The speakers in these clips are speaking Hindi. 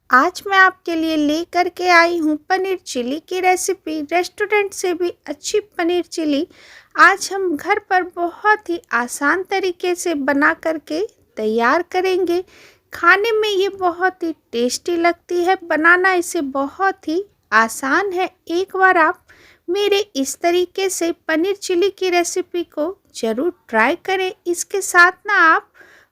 आज मैं आपके लिए लेकर के आई हूँ पनीर चिली की रेसिपी। रेस्टोरेंट से भी अच्छी पनीर चिली आज हम घर पर बहुत ही आसान तरीके से बना करके तैयार करेंगे। खाने में ये बहुत ही टेस्टी लगती है, बनाना इसे बहुत ही आसान है। एक बार आप मेरे इस तरीके से पनीर चिली की रेसिपी को ज़रूर ट्राई करें। इसके साथ ना आप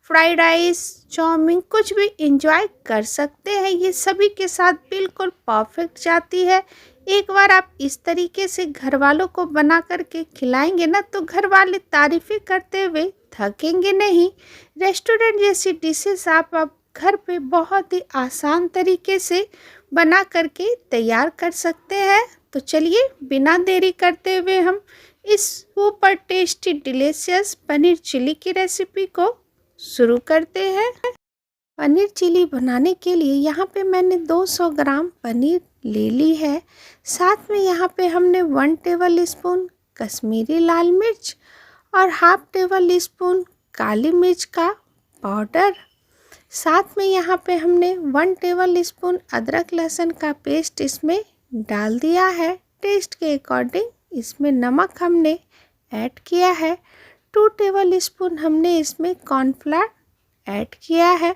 फ्राइड राइस, चाउमीन कुछ भी इंजॉय कर सकते हैं। ये सभी के साथ बिल्कुल परफेक्ट जाती है। एक बार आप इस तरीके से घर वालों को बना करके खिलाएंगे ना तो घर वाले तारीफ़ें करते हुए थकेंगे नहीं। रेस्टोरेंट जैसी डिशेस आप घर पे बहुत ही आसान तरीके से बना करके तैयार कर सकते हैं। तो चलिए बिना देरी करते हुए हम इस super tasty delicious paneer chilli की रेसिपी को शुरू करते हैं। पनीर चिली बनाने के लिए यहाँ पे मैंने 200 ग्राम पनीर ले ली है। साथ में यहाँ पे हमने 1 टेबल स्पून कश्मीरी लाल मिर्च और हाफ टेबल स्पून काली मिर्च का पाउडर। साथ में यहाँ पे हमने 1 टेबल स्पून अदरक लहसुन का पेस्ट इसमें डाल दिया है। टेस्ट के अकॉर्डिंग इसमें नमक हमने ऐड किया है। 2 टेबल स्पून हमने इसमें कॉर्नफ्लावर ऐड किया है।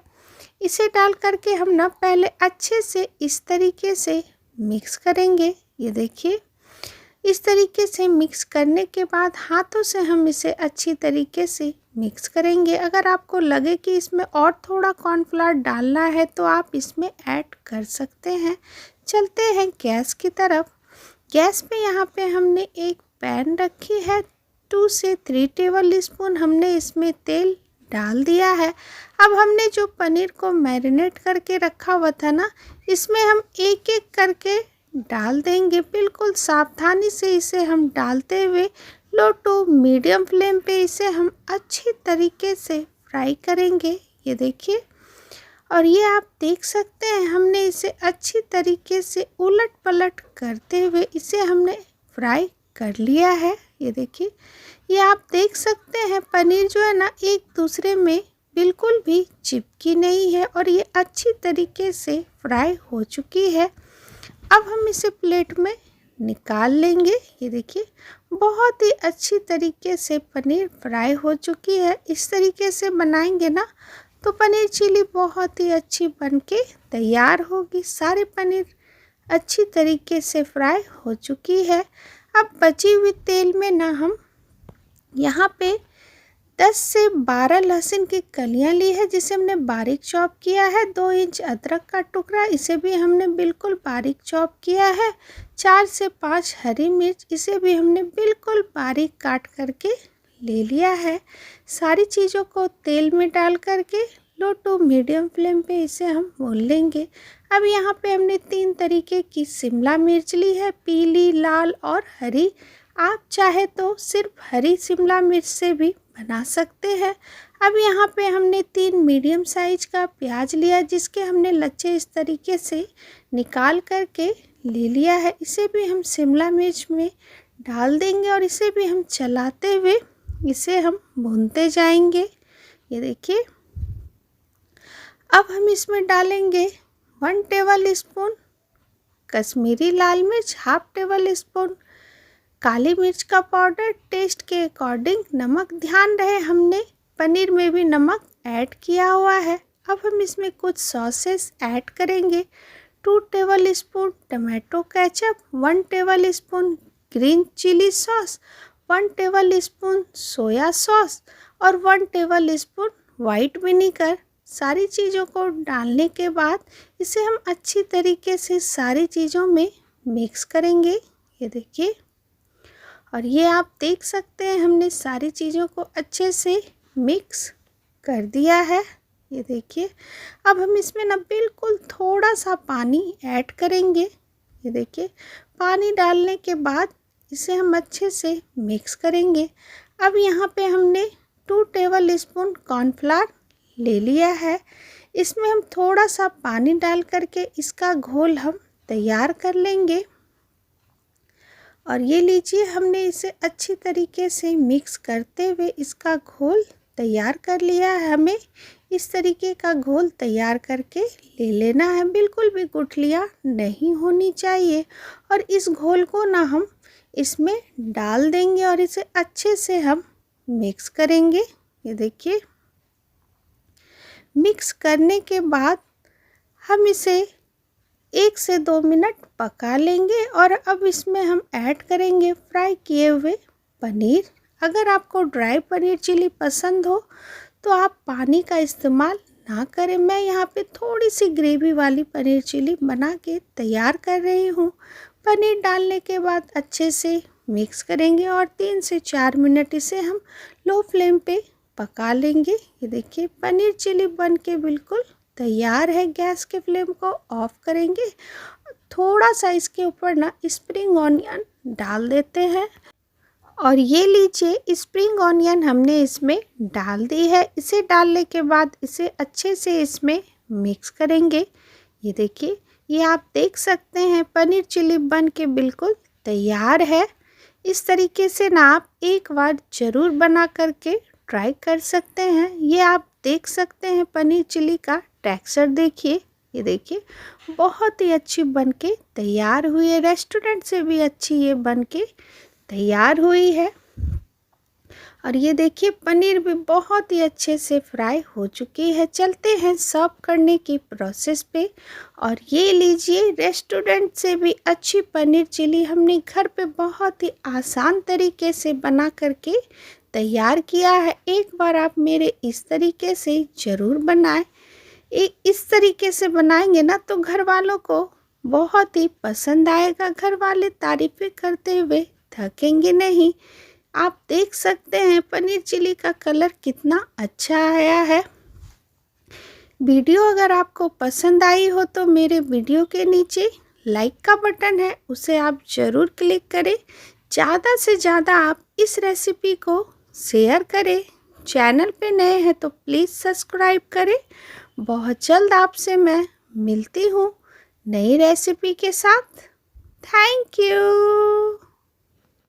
इसे डाल करके हम ना पहले अच्छे से इस तरीके से मिक्स करेंगे। ये देखिए, इस तरीके से मिक्स करने के बाद हाथों से हम इसे अच्छी तरीके से मिक्स करेंगे। अगर आपको लगे कि इसमें और थोड़ा कॉर्नफ्लावर डालना है तो आप इसमें ऐड कर सकते हैं। चलते हैं गैस की तरफ। गैस पे यहाँ पे हमने एक पैन रखी है। 2 से 3 टेबल स्पून हमने इसमें तेल डाल दिया है। अब हमने जो पनीर को मैरिनेट करके रखा हुआ था ना, इसमें हम एक एक करके डाल देंगे। बिल्कुल सावधानी से इसे हम डालते हुए लो टू मीडियम फ्लेम पे इसे हम अच्छी तरीके से फ्राई करेंगे। ये देखिए, और ये आप देख सकते हैं हमने इसे अच्छी तरीके से उलट पलट करते हुए इसे हमने फ्राई कर लिया है। ये देखिए, ये आप देख सकते हैं पनीर जो है ना एक दूसरे में बिल्कुल भी चिपकी नहीं है और ये अच्छी तरीके से फ्राई हो चुकी है। अब हम इसे प्लेट में निकाल लेंगे। ये देखिए, बहुत ही अच्छी तरीके से पनीर फ्राई हो चुकी है। इस तरीके से बनाएंगे ना तो पनीर चिली बहुत ही अच्छी बनके तैयार होगी। सारे पनीर अच्छी तरीके से फ्राई हो चुकी है। अब बची हुई तेल में ना हम यहाँ पे 10 से 12 लहसुन की कलियाँ ली है जिसे हमने बारीक चॉप किया है। 2 इंच अदरक का टुकड़ा, इसे भी हमने बिल्कुल बारीक चॉप किया है। 4 से 5 हरी मिर्च, इसे भी हमने बिल्कुल बारीक काट करके ले लिया है। सारी चीज़ों को तेल में डाल करके लो टू मीडियम फ्लेम पे इसे हम भून लेंगे। अब यहाँ पे हमने 3 तरीके की शिमला मिर्च ली है, पीली, लाल और हरी। आप चाहे तो सिर्फ हरी शिमला मिर्च से भी बना सकते हैं। अब यहाँ पे हमने 3 मीडियम साइज का प्याज लिया जिसके हमने लच्छे इस तरीके से निकाल करके ले लिया है। इसे भी हम शिमला मिर्च में डाल देंगे और इसे भी हम चलाते हुए इसे हम भूनते जाएंगे। ये देखिए, अब हम इसमें डालेंगे 1 टेबल स्पून कश्मीरी लाल मिर्च, हाफ टेबल स्पून काली मिर्च का पाउडर, टेस्ट के अकॉर्डिंग नमक। ध्यान रहे हमने पनीर में भी नमक ऐड किया हुआ है। अब हम इसमें कुछ सॉसेस ऐड करेंगे। 2 tablespoon tomato ketchup, 1 tablespoon green chilli sauce, 1 tablespoon soya sauce और 1 टेबल स्पून वाइट विनीगर। सारी चीज़ों को डालने के बाद इसे हम अच्छी तरीके से सारी चीज़ों में मिक्स करेंगे। ये देखिए, और ये आप देख सकते हैं हमने सारी चीज़ों को अच्छे से मिक्स कर दिया है। ये देखिए, अब हम इसमें ना बिल्कुल थोड़ा सा पानी ऐड करेंगे। ये देखिए, पानी डालने के बाद इसे हम अच्छे से मिक्स करेंगे। अब यहाँ पे हमने 2 टेबल स्पून कॉर्नफ्लावर ले लिया है। इसमें हम थोड़ा सा पानी डाल करके इसका घोल हम तैयार कर लेंगे। और ये लीजिए, हमने इसे अच्छी तरीके से मिक्स करते हुए इसका घोल तैयार कर लिया है। हमें इस तरीके का घोल तैयार करके ले लेना है। बिल्कुल भी गुठलियाँ नहीं होनी चाहिए। और इस घोल को ना हम इसमें डाल देंगे और इसे अच्छे से हम मिक्स करेंगे। ये देखिए, मिक्स करने के बाद हम इसे 1 से 2 मिनट पका लेंगे। और अब इसमें हम ऐड करेंगे फ्राई किए हुए पनीर। अगर आपको ड्राई पनीर चिली पसंद हो तो आप पानी का इस्तेमाल ना करें। मैं यहाँ पे थोड़ी सी ग्रेवी वाली पनीर चिली बना के तैयार कर रही हूँ। पनीर डालने के बाद अच्छे से मिक्स करेंगे और 3 से 4 मिनट इसे हम लो फ्लेम पे पका लेंगे। ये देखिए, पनीर चिली बन के बिल्कुल तैयार है। गैस के फ्लेम को ऑफ करेंगे। थोड़ा सा इसके ऊपर ना स्प्रिंग ऑनियन डाल देते हैं। और ये लीजिए, स्प्रिंग ऑनियन हमने इसमें डाल दी है। इसे डालने के बाद इसे अच्छे से इसमें मिक्स करेंगे। ये देखिए, ये आप देख सकते हैं पनीर चिली बन के बिल्कुल तैयार है। इस तरीके से ना आप एक बार ज़रूर बना करके ट्राई कर सकते हैं। ये आप देख सकते हैं पनीर चिली का टेक्सचर देखिए। ये देखिए, बहुत ही अच्छी बन के तैयार हुई है। रेस्टोरेंट से भी अच्छी ये बन के तैयार हुई है। और ये देखिए, पनीर भी बहुत ही अच्छे से फ्राई हो चुकी है। चलते हैं सर्व करने की प्रोसेस पे। और ये लीजिए, रेस्टोरेंट से भी अच्छी पनीर चिली हमने घर पे बहुत ही आसान तरीके से बना करके तैयार किया है। एक बार आप मेरे इस तरीके से ज़रूर बनाएं। इस तरीके से बनाएंगे ना तो घर वालों को बहुत ही पसंद आएगा। घर वाले तारीफ़ें करते हुए थकेंगे नहीं। आप देख सकते हैं पनीर चिली का कलर कितना अच्छा आया है। वीडियो अगर आपको पसंद आई हो तो मेरे वीडियो के नीचे लाइक का बटन है, उसे आप ज़रूर क्लिक करें। ज़्यादा से ज़्यादा आप इस रेसिपी को शेयर करें। चैनल पे नए हैं तो प्लीज़ सब्सक्राइब करें। बहुत जल्द आपसे मैं मिलती हूँ नई रेसिपी के साथ। Thank you.